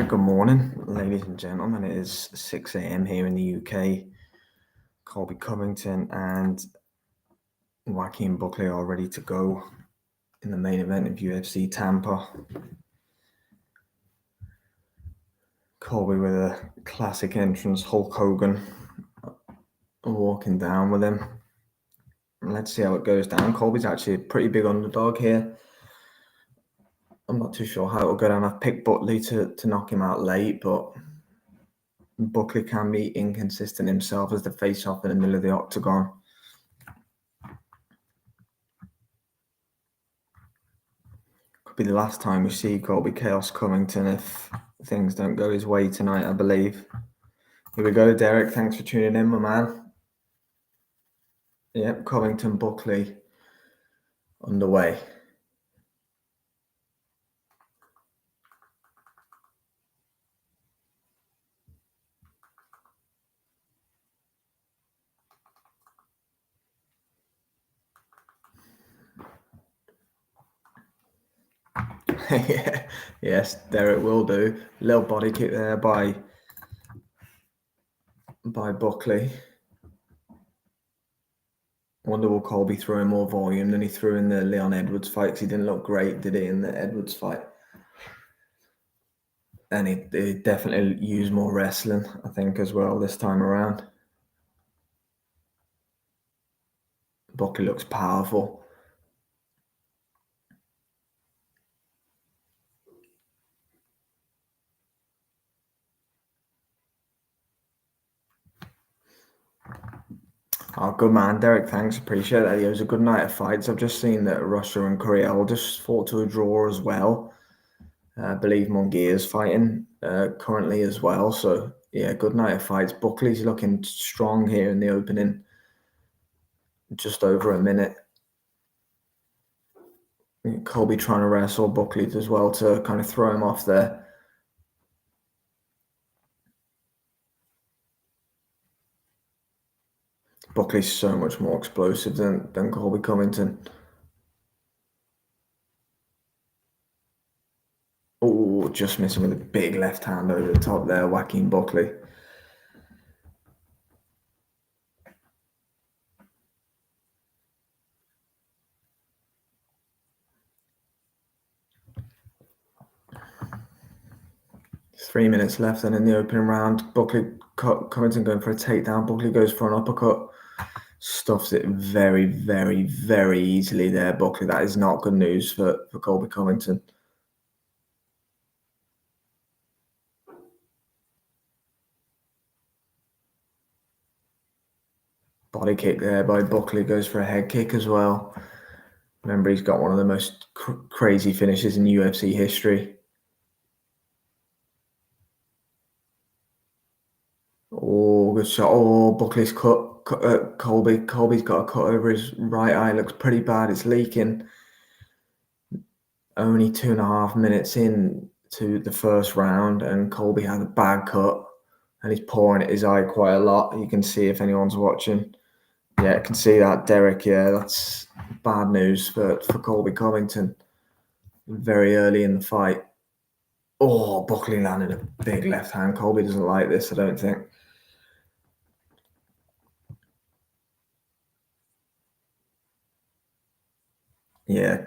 Good morning, ladies and gentlemen. It is 6 a.m. here in the UK. Colby Covington and Joaquin Buckley are ready to go in the main event of UFC Tampa. Colby with a classic entrance, Hulk Hogan walking down with him. Let's see how it goes down. Colby's actually a pretty big underdog here. I'm not too sure how it'll go down. I've picked Buckley to knock him out late, but Buckley can be inconsistent himself as the face-off in the middle of the octagon. Could be the last time we see Colby Chaos Covington if things don't go his way tonight, I believe. Here we go, Derek. Thanks for tuning in, my man. Yep, Covington Buckley underway. Yes, Derek will do. Little body kick there by Buckley. Wonder will Colby throw in more volume than he threw in the Leon Edwards fight, because he didn't look great, did he, in the Edwards fight? And he definitely used more wrestling, I think, as well this time around. Buckley looks powerful. Oh, good man, Derek. Thanks. Appreciate that. It was a good night of fights. I've just seen that Russia and Korea all just fought to a draw as well. I believe Munguia's fighting currently as well. So, yeah, good night of fights. Buckley's looking strong here in the opening. Just over a minute. Colby trying to wrestle Buckley as well to kind of throw him off there. Buckley's so much more explosive than Colby Covington. Oh, just missing with a big left hand over the top there, Joaquin Buckley. Three minutes left, and in the opening round, Covington going for a takedown. Buckley goes for an uppercut. Stuffs it very, very, very easily there, Buckley. That is not good news for Colby Covington. Body kick there by Buckley, goes for a head kick as well. Remember, he's got one of the most crazy finishes in UFC history. Oh, good shot. Oh, Buckley's cut. Colby's got a cut over his right eye. Looks pretty bad. It's leaking. Only 2.5 minutes in to the first round, and Colby had a bad cut, and he's pouring at his eye quite a lot. You can see if anyone's watching. Yeah, I can see that, Derek. Yeah, that's bad news for Colby Covington very early in the fight. Oh, Buckley landed a big left hand. Colby doesn't like this, I don't think. Yeah,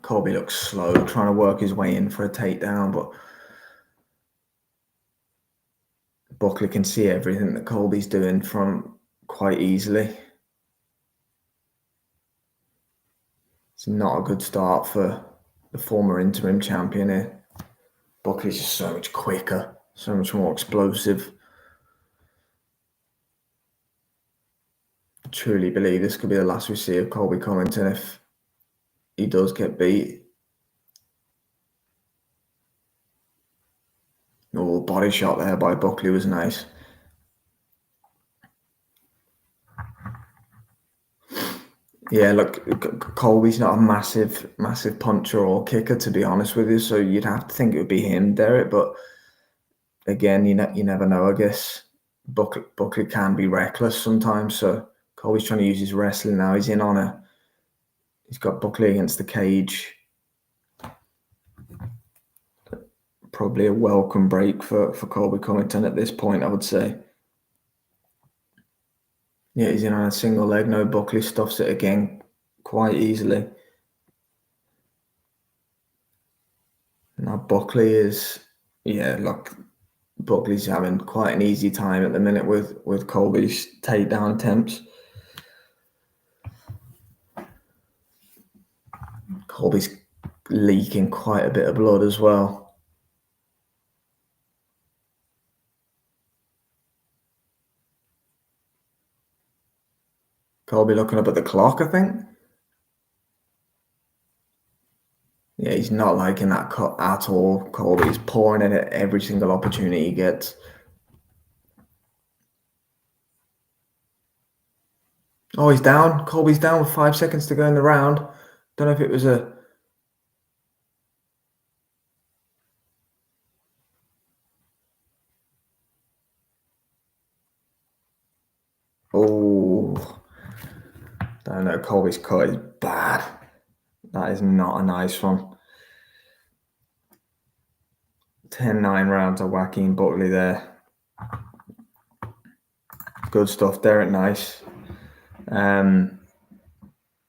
Colby looks slow, trying to work his way in for a takedown, but Buckley can see everything that Colby's doing from quite easily. It's not a good start for the former interim champion here. Buckley's just so much quicker, so much more explosive. I truly believe this could be the last we see of Colby Covington if he does get beat. Oh, body shot there by Buckley was nice. Yeah, look, Colby's not a massive puncher or kicker, to be honest with you. So you'd have to think it would be him, Derek. But again, you never know. I guess Buckley can be reckless sometimes. So Colby's trying to use his wrestling now. He's got Buckley against the cage. probably a welcome break for Colby Covington at this point, I would say. Yeah, he's in on a single leg. No, Buckley stuffs it again quite easily. Now Buckley is, look, Buckley's having quite an easy time at the minute with Colby's takedown attempts. Colby's leaking quite a bit of blood as well. Colby looking up at the clock, I think. Yeah, he's not liking that cut at all. Colby's pouring in at every single opportunity he gets. Oh, he's down. Colby's down with 5 seconds to go in the round. Don't know if it was a... Oh, don't know. Colby's cut is bad. That is not a nice one. 10-9 rounds of Joaquin Buckley there. Good stuff there at nice. Yeah,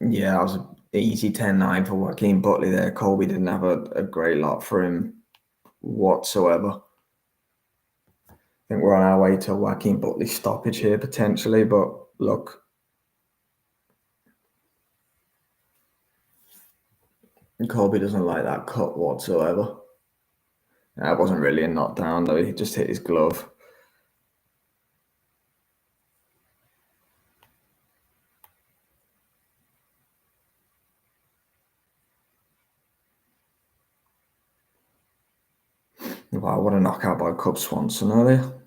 that was an easy 10-9 for Joaquin Buckley there. Colby didn't have a great lot for him whatsoever. I think we're on our way to a Joaquin Buckley stoppage here potentially, but look. Colby doesn't like that cut whatsoever. That wasn't really a knockdown though, he just hit his glove. Wow, what a knockout by Cub Swanson earlier.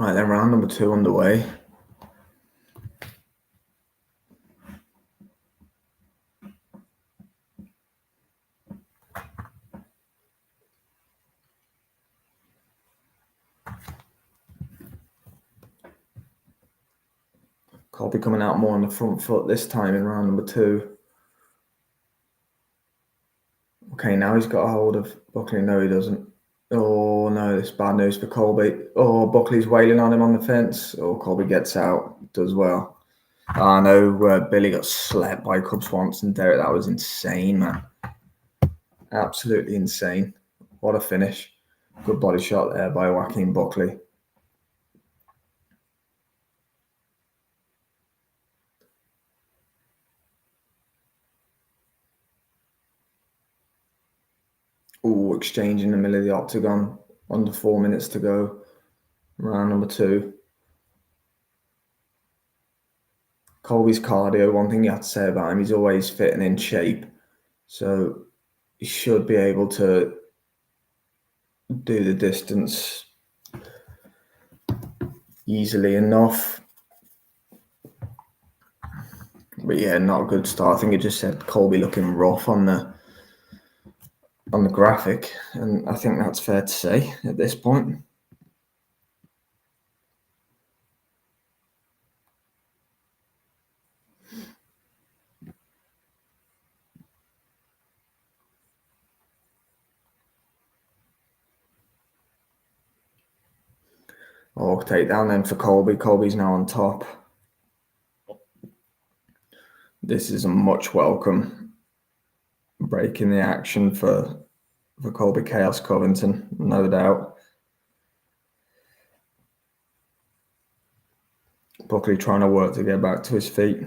Right then, round number 2 underway. Colby coming out more on the front foot this time in round number 2. Okay, now he's got a hold of Buckley. No, he doesn't. Oh, no, it's bad news for Colby. Oh, Buckley's wailing on him on the fence. Oh, Colby gets out. Does well. I know Billy got slept by Cub Swanson there. That was insane, man. Absolutely insane. What a finish. Good body shot there by Joaquin Buckley. Oh, exchange in the middle of the octagon. Under 4 minutes to go. Round number 2. Colby's cardio, one thing you have to say about him, he's always fit and in shape. So he should be able to do the distance easily enough. But yeah, not a good start. I think it just said Colby looking rough on the graphic, and I think that's fair to say at this point. Oh, takedown then for Colby. Colby's now on top. This is a much welcome break in the action for Colby Chaos Covington, no doubt. Buckley trying to work to get back to his feet.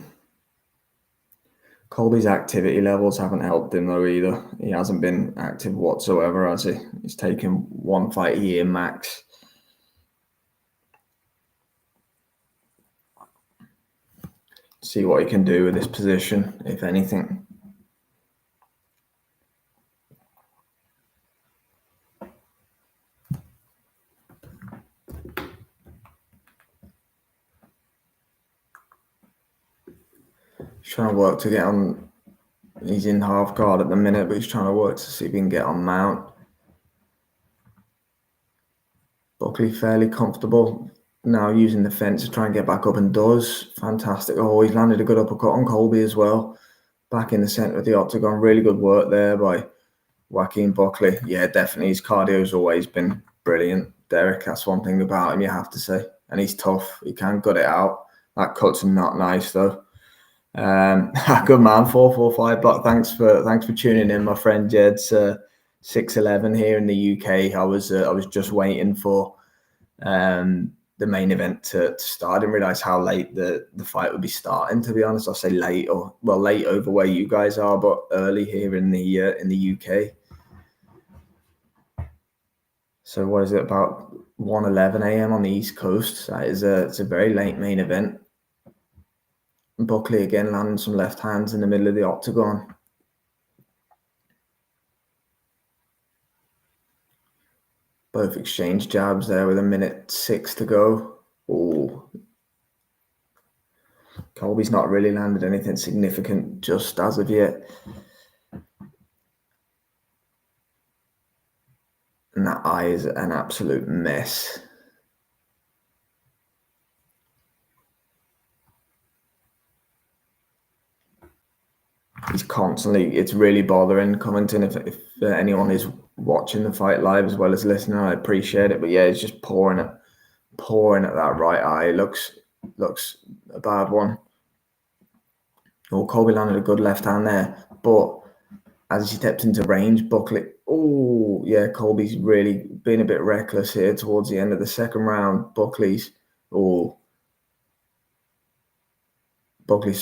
Colby's activity levels haven't helped him though either. He hasn't been active whatsoever, has he? He's taken 1 fight a year max. See what he can do with this position, if anything. He's trying to work to get on. He's in half guard at the minute, but he's trying to work to see if he can get on mount. Buckley fairly comfortable now, using the fence to try and get back up, and does. Fantastic. Oh, he's landed a good uppercut on Colby as well. Back in the centre of the octagon. Really good work there by Joaquin Buckley. Yeah, definitely. His cardio's always been brilliant, Derek. That's one thing about him, you have to say. And he's tough. He can gut it out. That cut's not nice, though. Good man, 445 block. Thanks for tuning in, my friend Jed's 611 here in the UK. I was just waiting for the main event to start. I didn't realize how late the fight would be starting, to be honest. I'll say late, or well, late over where you guys are, but early here in the UK. So what is it, about 1:11 a.m. on the East Coast? That is it's a very late main event. Buckley again landing some left hands in the middle of the octagon. Both exchange jabs there with 1:06 to go. Oh, Colby's not really landed anything significant just as of yet. And that eye is an absolute mess. He's constantly, it's really bothering Covington. If anyone is watching the fight live as well as listening, I appreciate it. But yeah, he's just pouring at that right eye. Looks a bad one. Oh, Colby landed a good left hand there, but as he stepped into range, Buckley. Oh yeah, Colby's really been a bit reckless here towards the end of the second round. Buckley's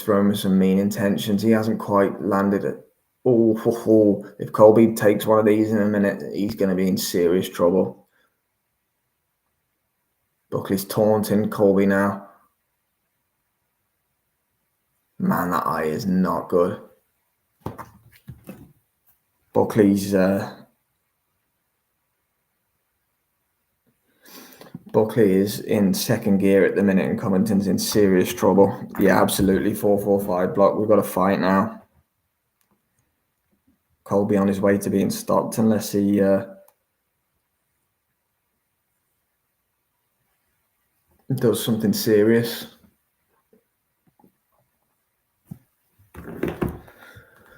thrown with some mean intentions. He hasn't quite landed it. Oh, if Colby takes one of these in a minute, he's going to be in serious trouble. Buckley's taunting Colby now. Man, that eye is not good. Buckley is in second gear at the minute, and Covington's in serious trouble. Yeah, absolutely. 445 block. We've got a fight now. Colby on his way to being stopped unless he does something serious.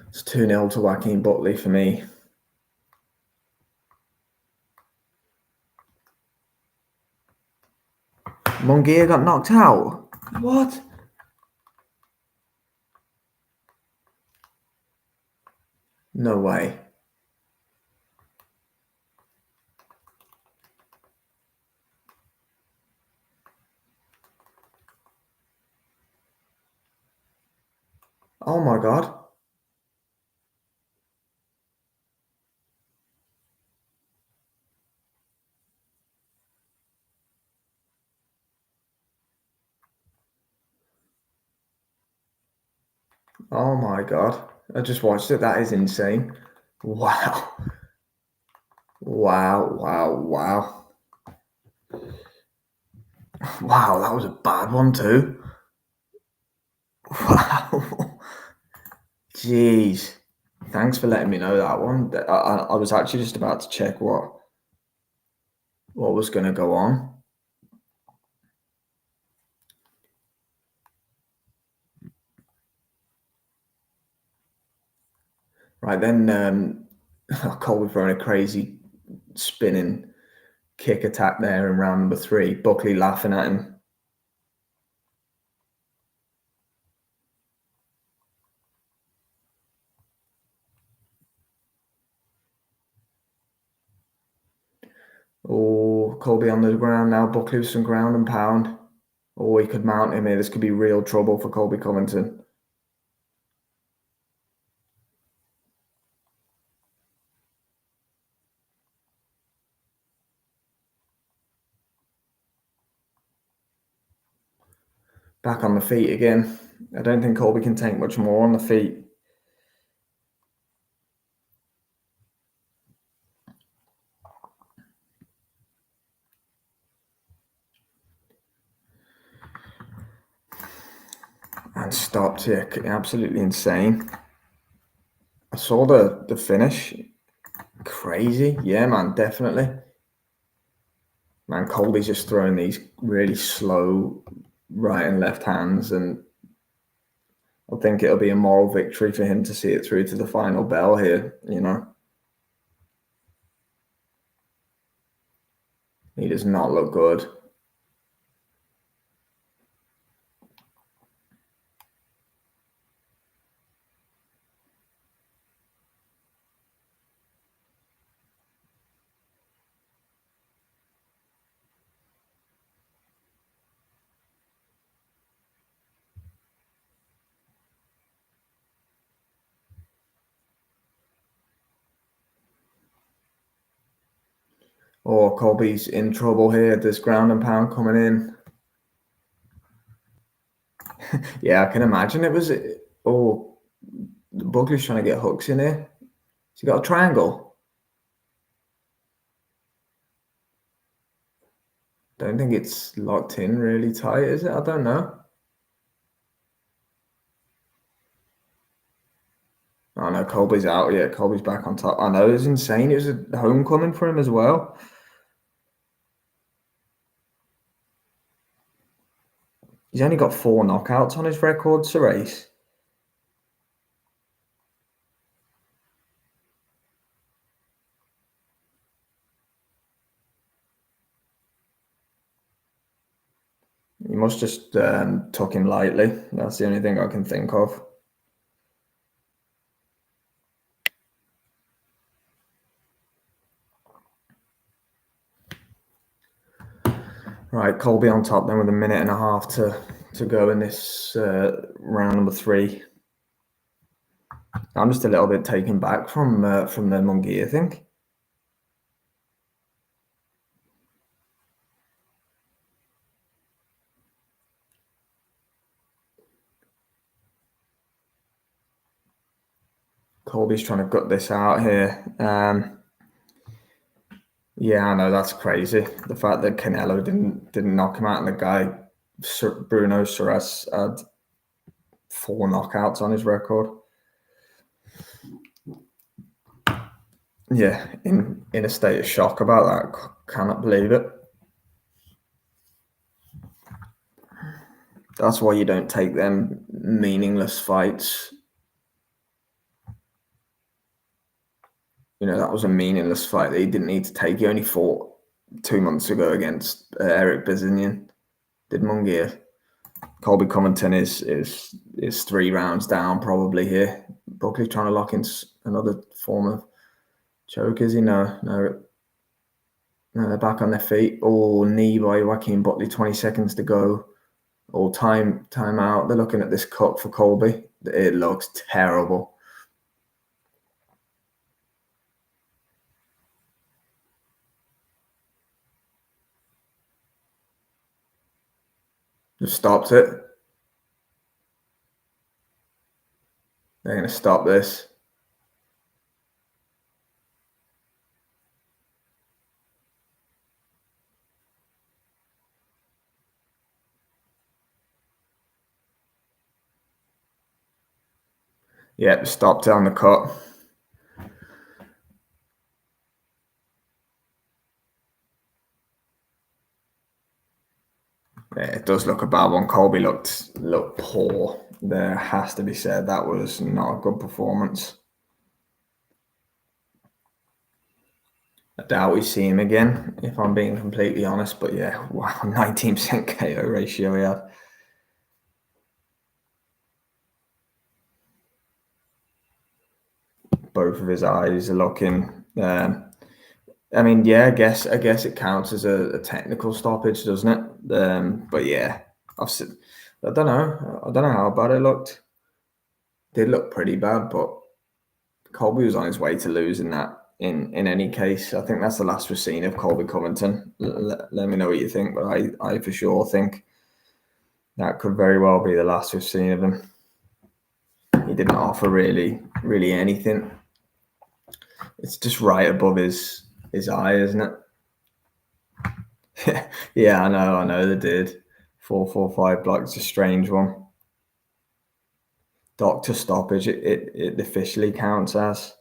It's 2-0 to Joaquin Buckley for me. Munguia got knocked out. What? No way. Oh my God. Oh my God. I just watched it. That is insane. Wow. Wow. Wow, that was a bad one too. Wow. Jeez. Thanks for letting me know that one. I was actually just about to check what was going to go on. Right then, Colby throwing a crazy spinning kick attack there in round number 3. Buckley laughing at him. Oh, Colby on the ground now. Buckley with some ground and pound. Oh, he could mount him here. This could be real trouble for Colby Covington. Back on the feet again. I don't think Colby can take much more on the feet. And stopped here. Absolutely insane. I saw the finish. Crazy. Yeah, man, definitely. Man, Colby's just throwing these really slow right and left hands, and I think it'll be a moral victory for him to see it through to the final bell here, you know. He does not look good. Oh, Colby's in trouble here. There's ground and pound coming in. Yeah, I can imagine it was. Oh, Buckley's trying to get hooks in here. Has he got a triangle? Don't think it's locked in really tight, is it? I don't know. Oh no, Colby's out. Yeah, Colby's back on top. I know, it's insane. It was a homecoming for him as well. He's only got 4 knockouts on his record, Serace. He must just took him lightly. That's the only thing I can think of. Right, Colby on top then with a minute and a half to go in this round number 3. I'm just a little bit taken back from the Munguia thing. Colby's trying to gut this out here. Yeah, I know, that's crazy. The fact that Canelo didn't knock him out, and the guy Bruno Soares had 4 knockouts on his record. Yeah, in a state of shock about that. Cannot believe it. That's why you don't take them meaningless fights. You know, that was a meaningless fight that he didn't need to take. He only fought 2 months ago against Eric Bazinian. Did Munguia. Colby Covington is 3 rounds down probably here. Buckley trying to lock in another form of choke, is he? No, they're back on their feet. Oh, knee by Joaquin Buckley, 20 seconds to go. Oh, time out. They're looking at this cut for Colby. It looks terrible. They've stopped it. They're going to stop this. Yep, stopped it on the cut. Yeah, it does look a bad one. Colby looked poor. There has to be said that was not a good performance. I doubt we see him again, if I'm being completely honest. But yeah, wow, 19% KO ratio he had. Both of his eyes are looking. I mean, yeah, I guess it counts as a technical stoppage, doesn't it? But yeah, I don't know how bad it looked. It did look pretty bad, but Colby was on his way to losing that. In any case, I think that's the last we've seen of Colby Covington. Let me know what you think, but I for sure think that could very well be the last we've seen of him. He didn't offer really anything. It's just right above his eye, isn't it? Yeah, I know they did. 4-4-5 block. It's a strange one. Doctor stoppage. It officially counts as.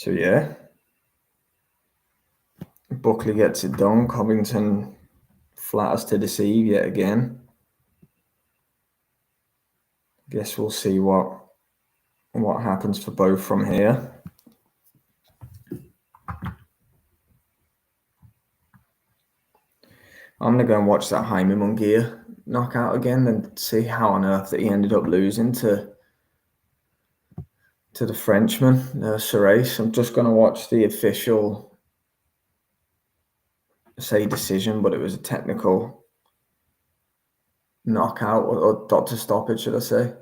So yeah, Buckley gets it done. Covington flatters to deceive yet again. Guess we'll see what happens for both from here. I'm gonna go and watch that Jaime Munguia knockout again and see how on earth that he ended up losing to the Frenchman, Serace. I'm just gonna watch the official decision, but it was a technical knockout or doctor stoppage, should I say?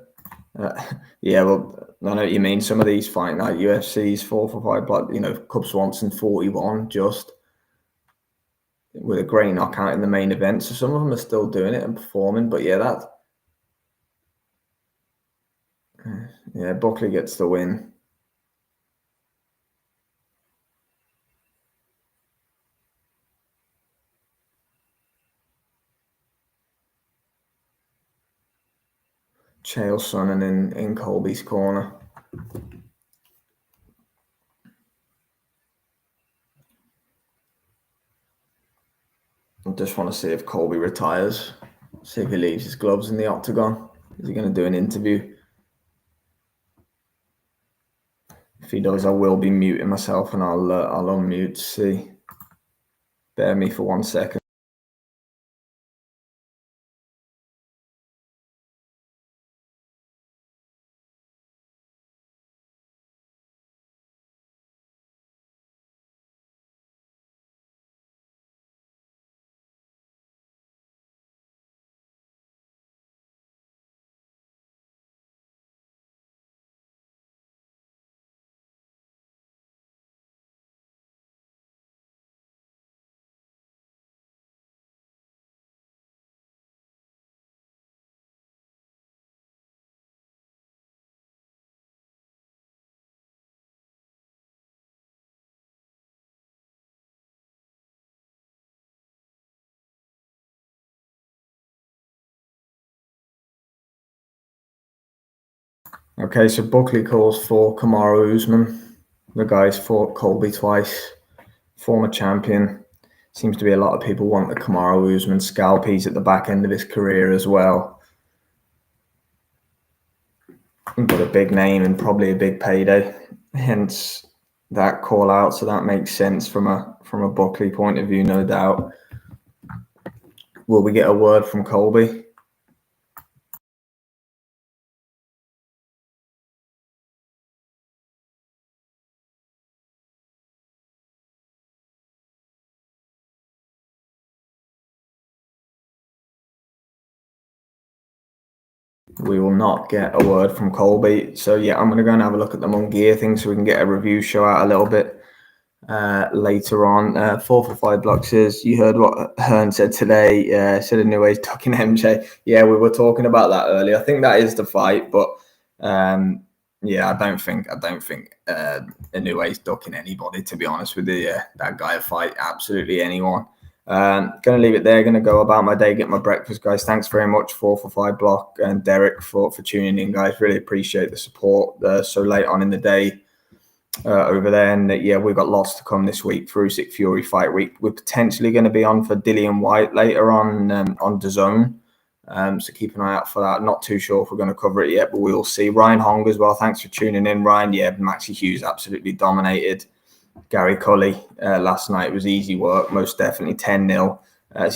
Yeah, well, I know what you mean. Some of these fight night UFC's 4-for-5 block, Cub Swanson 41 just with a great knockout in the main event. So some of them are still doing it and performing. But yeah, Buckley gets the win. Chael Sonnen in Colby's corner. I just want to see if Colby retires. See if he leaves his gloves in the octagon. Is he going to do an interview? If he does, I will be muting myself and I'll unmute. See. Bear me for 1 second. Okay, so Buckley calls for Kamaru Usman. The guy's fought Colby twice, former champion. Seems to be a lot of people want the Kamaru Usman scalp. He's at the back end of his career as well. But a big name and probably a big payday. Hence that call out. So that makes sense from a Buckley point of view, no doubt. Will we get a word from Colby? We will not get a word from Colby. So yeah, I'm going to go and have a look at the Munguia thing so we can get a review show out a little bit later on. 4-for-5 blocks says, you heard what Hearn said today. Said a new way talking MJ. Yeah, we were talking about that earlier. I think that is the fight, but yeah, I don't think a new way's ducking anybody, to be honest with you. Yeah, that guy will fight absolutely anyone. Going to leave it there. Going to go about my day, get my breakfast, guys. Thanks very much 4-for-5 block and Derek for tuning in, guys. Really appreciate the support so late on in the day over there. And yeah, we've got lots to come this week for Usyk Fury fight week. We're potentially going to be on for Dillian White later on DAZN. So keep an eye out for that. Not too sure if we're going to cover it yet, but we'll see. Ryan Hong as well. Thanks for tuning in, Ryan. Yeah, Maxie Hughes absolutely dominated Gary Cully last night. It was easy work, most definitely 10-0. So yeah,